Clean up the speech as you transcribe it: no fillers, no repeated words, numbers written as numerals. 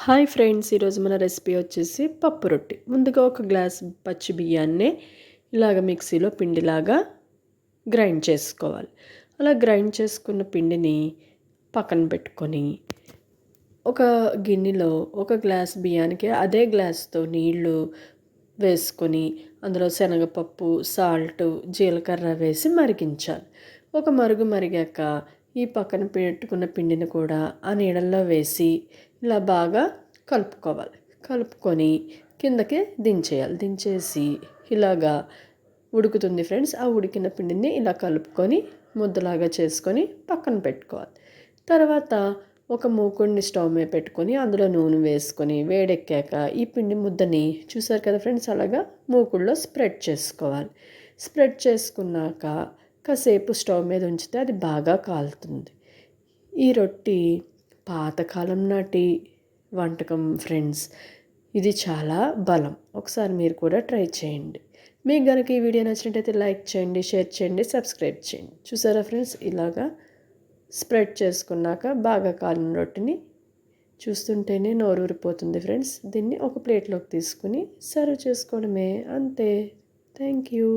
Hi friends, ఈరోజు మన recipe వచ్చేసి పప్పు రొట్టి. ముందుగా ఒక గ్లాస్ పచ్చి బియ్యాన్నే ఇలాగ మిక్సీలో పిండిలాగా గ్రైండ్ చేసుకోవాలి. అలా గ్రైండ్ చేసుకున్న పిండిని పక్కన పెట్టుకొని ఒక గిన్నెలో ఒక గ్లాస్ బియ్యానికి అదే గ్లాస్తో నీళ్లు వేసుకొని అందులో శనగపప్పు, సాల్ట్, జీలకర్ర వేసి మరిగించాలి. ఒక మరుగు మరిగాక ఈ పక్కన పెట్టుకున్న పిండిని కూడా ఆ నీళ్ళల్లో వేసి ఇలా బాగా కలుపుకోవాలి. కలుపుకొని కిందకి దించేయాలి. దించేసి ఇలాగా ఉడుకుతుంది ఫ్రెండ్స్. ఆ ఉడికిన పిండిని ఇలా కలుపుకొని ముద్దలాగా చేసుకొని పక్కన పెట్టుకోవాలి. తర్వాత ఒక మూకుడిని స్టవ్ మీద పెట్టుకొని అందులో నూనె వేసుకొని వేడెక్కాక ఈ పిండి ముద్దని చూసారు కదా ఫ్రెండ్స్, అలాగా మూకుడులో స్ప్రెడ్ చేసుకోవాలి. స్ప్రెడ్ చేసుకున్నాక కాసేపు స్టవ్ మీద ఉంచితే అది బాగా కాలుతుంది. ఈ రొట్టి పాతకాలం నాటి వంటకం ఫ్రెండ్స్. ఇది చాలా బలం. ఒకసారి మీరు కూడా ట్రై చేయండి. మీకు కనుక ఈ వీడియో నచ్చినట్టయితే లైక్ చేయండి, షేర్ చేయండి, సబ్స్క్రైబ్ చేయండి. చూసారా ఫ్రెండ్స్, ఇలాగా స్ప్రెడ్ చేసుకున్నాక బాగా కాలిన రొట్టిని చూస్తుంటేనే నోరూరిపోతుంది ఫ్రెండ్స్. దీన్ని ఒక ప్లేట్లోకి తీసుకుని సర్వ్ చేసుకోవడమే, అంతే. Thank you.